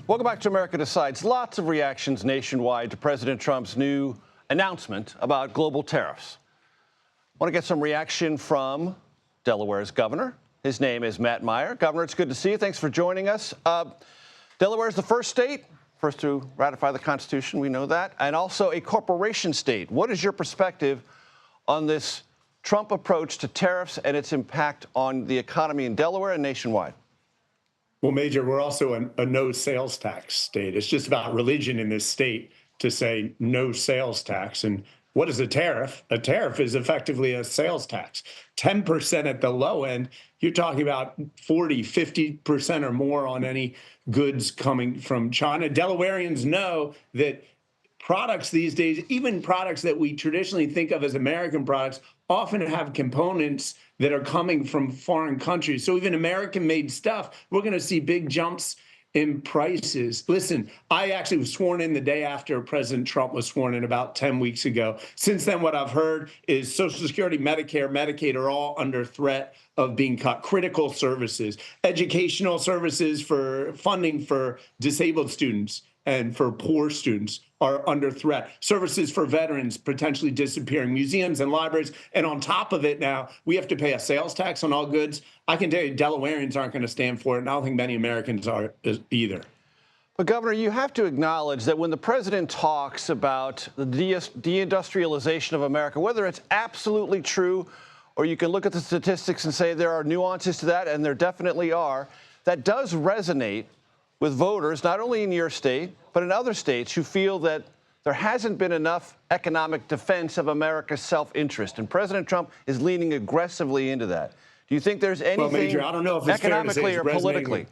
Welcome back to America Decides. Lots of reactions nationwide to President Trump's new announcement about global tariffs. I want to get some reaction from Delaware's governor. His name is Meyer. Governor, it's good to see you. Thanks for joining us. Delaware is the first state, first to ratify the Constitution, we know that, and also a corporation state. What is your perspective on this Trump approach to tariffs and its impact on the economy in Delaware and nationwide? Well, Major, we're also a no sales tax state. It's just about religion in this state to say no sales tax. And what is a tariff? A tariff is effectively a sales tax. 10% at the low end, you're talking about 40, 50% or more on any goods coming from China. Delawareans know that products these days, even products that we traditionally think of as American products, often have components that are coming from foreign countries. So even American-made stuff, we're going to see big jumps in prices. Listen, I actually was sworn in the day after President Trump was sworn in about 10 weeks ago. Since then, what I've heard is Social Security, Medicare, Medicaid are all under threat of being cut. Critical services, educational services for funding for disabled students and for poor students are under threat. Services for veterans potentially disappearing, museums and libraries. And on top of it now, we have to pay a sales tax on all goods. I can tell you Delawareans aren't going to stand for it, and I don't think many Americans are either. But, Governor, you have to acknowledge that when the president talks about the deindustrialization of America, whether it's absolutely true or you can look at the statistics and say there are nuances to that, and there definitely are, that does resonate with voters, not only in your state, but in other states who feel that there hasn't been enough economic defense of America's self-interest. And President Trump is leaning aggressively into that. Do you think there's anything Major, I don't know if it's economically or politically?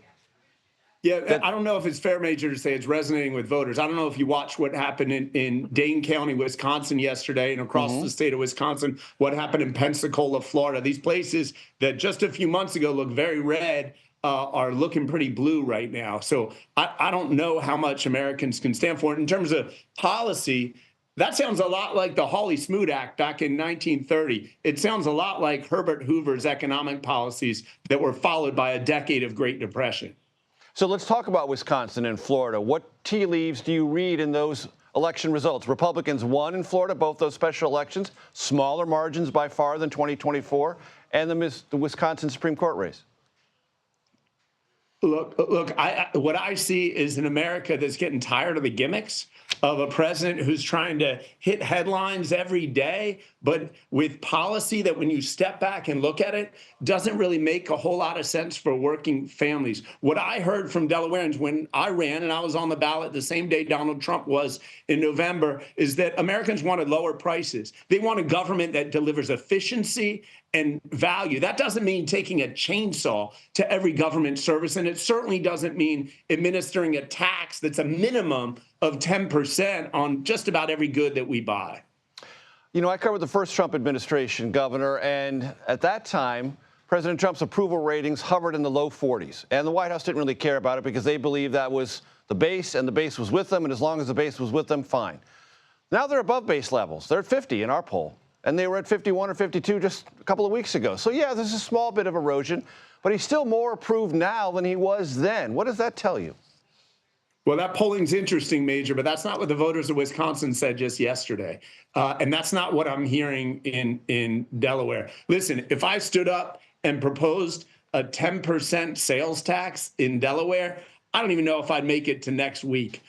Yeah, I don't know if it's fair, Major, to say it's resonating with voters. I don't know if you watched what happened in Dane County, Wisconsin yesterday and across the state of Wisconsin, what happened in Pensacola, Florida. These places that just a few months ago looked very red are looking pretty blue right now. So I don't know how much Americans can stand for it. In terms of policy, that sounds a lot like the Hawley-Smoot Act back in 1930. It sounds a lot like Herbert Hoover's economic policies that were followed by a decade of Great Depression. So let's talk about Wisconsin and Florida. What tea leaves do you read in those election results? Republicans won in Florida, both those special elections, smaller margins by far than 2024, and the Wisconsin Supreme Court race. Look, what I see is an America that's getting tired of the gimmicks of a president who's trying to hit headlines every day, but with policy that when you step back and look at it, doesn't really make a whole lot of sense for working families. What I heard from Delawareans when I ran and I was on the ballot the same day Donald Trump was in November is that Americans wanted lower prices. They want a government that delivers efficiency and value. That doesn't mean taking a chainsaw to every government service, and it certainly doesn't mean administering a tax that's a minimum of 10% on just about every good that we buy. You know, I covered the first Trump administration, Governor, and at that time, President Trump's approval ratings hovered in the low 40s, and the White House didn't really care about it because they believed that was the base, and the base was with them, and as long as the base was with them, fine. Now they're above base levels. They're at 50 in our poll. And they were at 51 or 52 just a couple of weeks ago. So, yeah, there's a small bit of erosion, but he's still more approved now than he was then. What does that tell you? Well, that polling's interesting, Major, but that's not what the voters of Wisconsin said just yesterday. And that's not what I'm hearing in Delaware. Listen, if I stood up and proposed a 10% sales tax in Delaware, I don't even know if I'd make it to next week.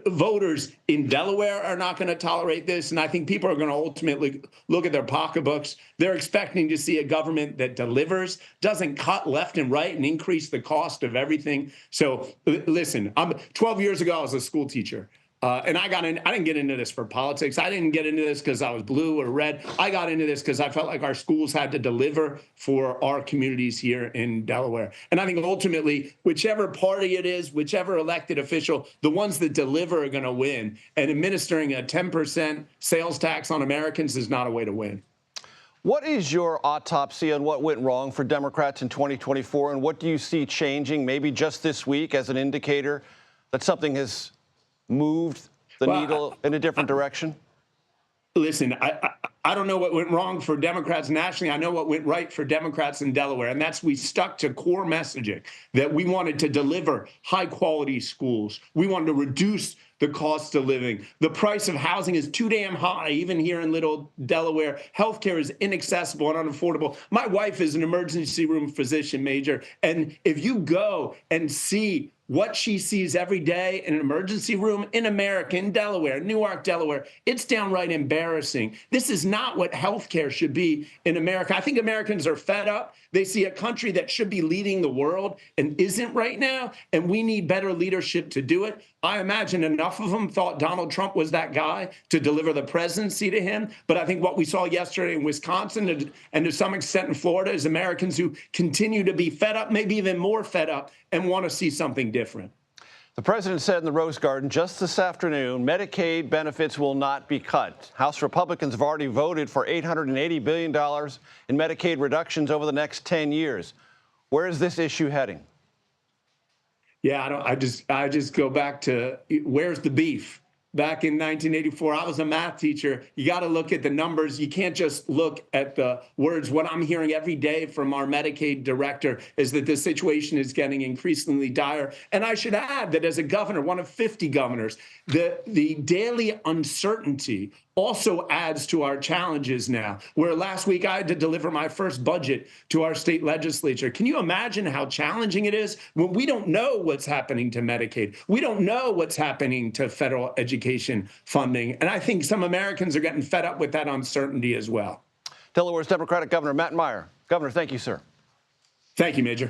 Voters in Delaware are not going to tolerate this, and I think people are going to ultimately look at their pocketbooks. They're expecting to see a government that delivers, doesn't cut left and right and increase the cost of everything. So listen, 12 years ago, I was a school teacher. And I didn't get into this for politics. I didn't get into this because I was blue or red. I got into this because I felt like our schools had to deliver for our communities here in Delaware. And I think ultimately, whichever party it is, whichever elected official, the ones that deliver are going to win. And administering a 10% sales tax on Americans is not a way to win. What is your autopsy on what went wrong for Democrats in 2024? And what do you see changing maybe just this week as an indicator that something has moved the needle in a different direction? Listen, I don't know what went wrong for Democrats nationally. I know what went right for Democrats in Delaware. And that's we stuck to core messaging that we wanted to deliver high quality schools. We wanted to reduce the cost of living. The price of housing is too damn high, even here in little Delaware. Healthcare is inaccessible and unaffordable. My wife is an emergency room physician, Major. And if you go and see what she sees every day in an emergency room in America, in Delaware, Newark, Delaware, it's downright embarrassing. This is not what healthcare should be in America. I think Americans are fed up. They see a country that should be leading the world and isn't right now, and we need better leadership to do it. I imagine enough of them thought Donald Trump was that guy to deliver the presidency to him. But I think what we saw yesterday in Wisconsin and to some extent in Florida is Americans who continue to be fed up, maybe even more fed up, and want to see something different. The president said in the Rose Garden just this afternoon, Medicaid benefits will not be cut. House Republicans have already voted for $880 billion in Medicaid reductions over the next 10 years. Where is this issue heading? Yeah, I just go back to where's the beef? Back in 1984, I was a math teacher. You got to look at the numbers. You can't just look at the words. What I'm hearing every day from our Medicaid director is that this situation is getting increasingly dire. And I should add that as a governor, one of 50 governors, the daily uncertainty also adds to our challenges now, where last week I had to deliver my first budget to our state legislature. Can you imagine how challenging it is when we don't know what's happening to Medicaid? We don't know what's happening to federal education funding. And I think some Americans are getting fed up with that uncertainty as well. Delaware's Democratic Governor Matt Meyer. Governor, thank you, sir. Thank you, Major.